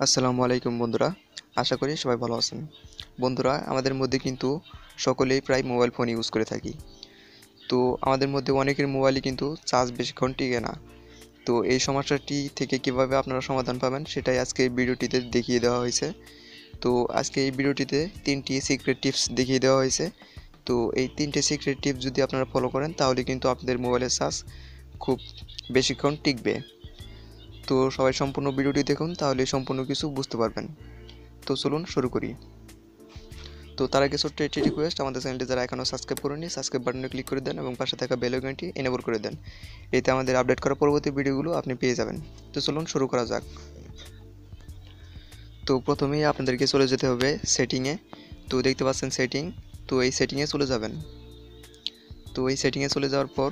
আসসালামু আলাইকুম বন্ধুরা, আশা করি সবাই ভালো আছেন। বন্ধুরা, আমাদের মধ্যে কিন্তু সকলেই প্রায় মোবাইল ফোন ইউজ করে থাকি। তো আমাদের মধ্যে অনেকের মোবাইলই কিন্তু চার্জ বেশিক্ষণ টিকে না। তো এই সমস্যাটি থেকে কিভাবে আপনারা সমাধান পাবেন সেটাই আজকে এই ভিডিওটিতে দেখিয়ে দেওয়া হয়েছে। তো আজকে এই ভিডিওটিতে 3টি সিক্রেট টিপস দেখিয়ে দেওয়া হয়েছে। তো এই 3টে সিক্রেট টিপস যদি আপনারা ফলো করেন তাহলে কিন্তু আপনাদের মোবাইলের চার্জ খুব বেশিক্ষণ টিকবে। তো সবাই সম্পূর্ণ ভিডিওটি দেখুন, তাহলে সম্পূর্ণ কিছু বুঝতে পারবেন। তো চলুন শুরু করি। তো তার আগে ছোট্ট একটি রিকোয়েস্ট, আমাদের চ্যানেলটি যারা এখনও সাবস্ক্রাইব করেনি সাবস্ক্রাইব বাটনে ক্লিক করে দেন এবং পাশে থাকা বেল আইকনটি এনেবল করে দেন। এতে আমাদের আপডেট করা পরবর্তী ভিডিওগুলো আপনি পেয়ে যাবেন। তো চলুন শুরু করা যাক। তো প্রথমেই আপনাদেরকে চলে যেতে হবে সেটিংয়ে। তো দেখতে পাচ্ছেন সেটিং, তো এই সেটিংয়ে চলে যাবেন। তো এই সেটিংয়ে চলে যাওয়ার পর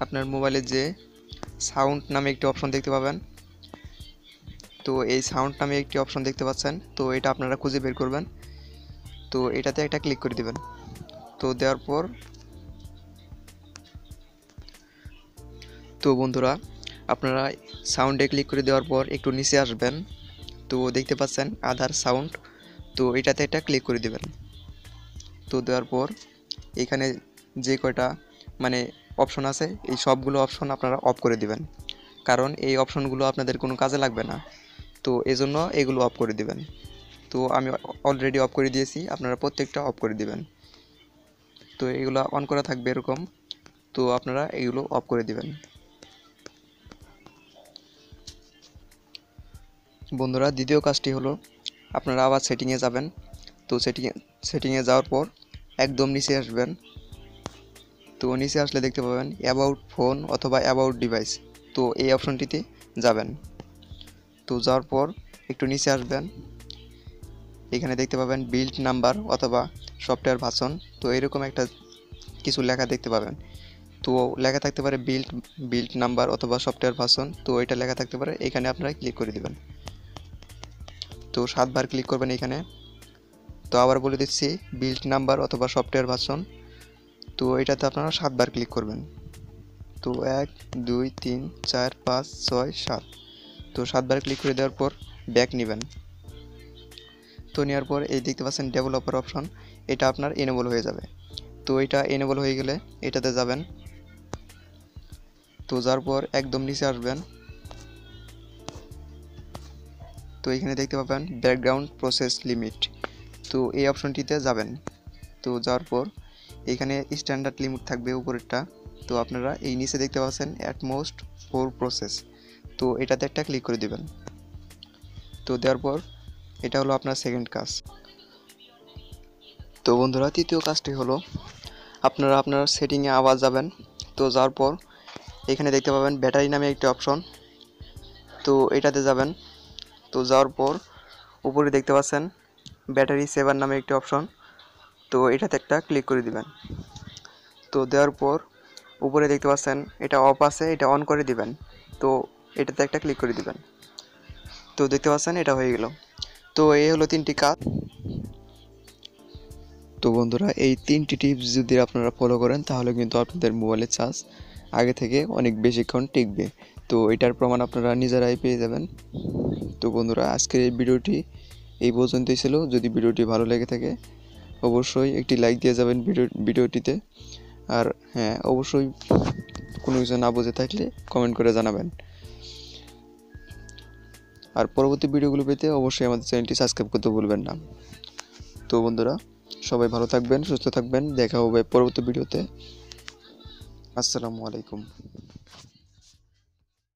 আপনার মোবাইলে যে সাউন্ড নামে একটি অপশন দেখতে পাবেন। তো এই সাউন্ড নামে একটি অপশন দেখতে পাচ্ছেন, তো এটা আপনারা খুঁজে বের করবেন। তো এটাতে একটা ক্লিক করে দিবেন। তো দেওয়ার পর তো বন্ধুরা, আপনারা সাউন্ডে ক্লিক করে দেওয়ার পর একটু নিচে আসবেন। তো দেখতে পাচ্ছেন আদার সাউন্ড, তো এটাতে একটা ক্লিক করে দিবেন। তো দেওয়ার পর এখানে যে কয়টা অপশন আছে, এই সবগুলো অপশন আপনারা অফ করে দিবেন, কারণ এই অপশনগুলো আপনাদের কোনো কাজে লাগবে না। তো এজন্য এগুলো অফ করে দিবেন। তো আমি অলরেডি অফ করে দিয়েছি, আপনারা প্রত্যেকটা অফ করে দিবেন। তো এগুলো অন করা থাকবে এরকম, তো আপনারা এগুলো অফ করে দিবেন। বন্ধুরা, দ্বিতীয় কাজটি হলো আপনারা আবার সেটিংয়ে যাবেন। তো সেটিংয়ে যাওয়ার পর একদম নিচে আসবেন। তো নিচে আসলে দেখতে পাবেন অ্যাবাউট ফোন অথবা অ্যাবাউট ডিভাইস, তো এই অপশনটিতে যাবেন। তো যাওয়ার পর একটু নিচে আসবেন, এখানে দেখতে পাবেন বিল্ড নাম্বার অথবা সফটওয়্যার ভার্সন, তো এরকম একটা কিছু লেখা দেখতে পাবেন। তো লেখা থাকতে পারে বিল্ড নাম্বার অথবা সফটওয়্যার ভার্সন, তো এটা লেখা থাকতে পারে, এখানে আপনারা ক্লিক করে দিবেন। তো 7বার ক্লিক করবেন এখানে। তো আবার বলে দিচ্ছি, বিল্ড নাম্বার অথবা সফটওয়্যার ভার্সন, তো এটাতে আপনারা 7বার ক্লিক করবেন। তো 1 2 3 4 5 6 7, তো 7বার ক্লিক করে দেওয়ার পর ব্যাক নেবেন। তো নেওয়ার পর এই দেখতে পাচ্ছেন ডেভেলপার অপশন, এটা আপনার এনেবল হয়ে যাবে। তো এটা এনেবল হয়ে গেলে এটাতে যাবেন। তো যাওয়ার পর একদম নিচে আসবেন। তো এখানে দেখতে পাবেন ব্যাকগ্রাউন্ড প্রসেস লিমিট, তো এই অপশনটিতে যাবেন। তো যাওয়ার পর এখানে স্ট্যান্ডার্ড লিমিট থাকবে উপরেরটা, তো আপনারা এই নিচে দেখতে পাচ্ছেন অ্যাটমোস্ট 4 প্রসেস, তো এটাতে একটা ক্লিক করে দিবেন। তো দেওয়ার পর এটা হলো আপনার সেকেন্ড কাজ। তো বন্ধুরা, তৃতীয় কাজটি হলো আপনারা আপনার সেটিংয়ে আবার যাবেন। তো যাওয়ার পর এখানে দেখতে পাবেন ব্যাটারি নামে একটি অপশন, তো এটাতে যাবেন। তো যাওয়ার পর উপরে দেখতে পাচ্ছেন ব্যাটারি সেভার নামে একটি অপশন, তো এটাতে একটা ক্লিক করে দিবেন। তো দেওয়ার পর উপরে দেখতে পাচ্ছেন এটা অফ আছে, এটা অন করে দিবেন। তো এটাতে একটা ক্লিক করে দিবেন। তো দেখতে পাচ্ছেন এটা হয়ে গেল। তো এই হলো 3টি কাজ। তো বন্ধুরা, এই 3টি টিপস যদি আপনারা ফলো করেন তাহলে কিন্তু আপনাদের মোবাইলের চার্জ আগে থেকে অনেক বেশিক্ষণ টিকবে। তো এটার প্রমাণ আপনারা নিজেরাই পেয়ে যাবেন। তো বন্ধুরা, আজকের এই ভিডিওটি এই পর্যন্তই ছিল। যদি ভিডিওটি ভালো লেগে থাকে অবশ্যই একটি লাইক দিয়ে যাবেন ভিডিওটিতে। আর হ্যাঁ, অবশ্যই কোনো কিছু না বুঝে থাকলে কমেন্ট করে জানাবেন। আর পরবর্তী ভিডিওগুলো পেতে অবশ্যই আমাদের চ্যানেলটি সাবস্ক্রাইব করতে ভুলবেন না। তো বন্ধুরা, সবাই ভালো থাকবেন, সুস্থ থাকবেন, দেখা হবে পরবর্তী ভিডিওতে। আসসালামু আলাইকুম।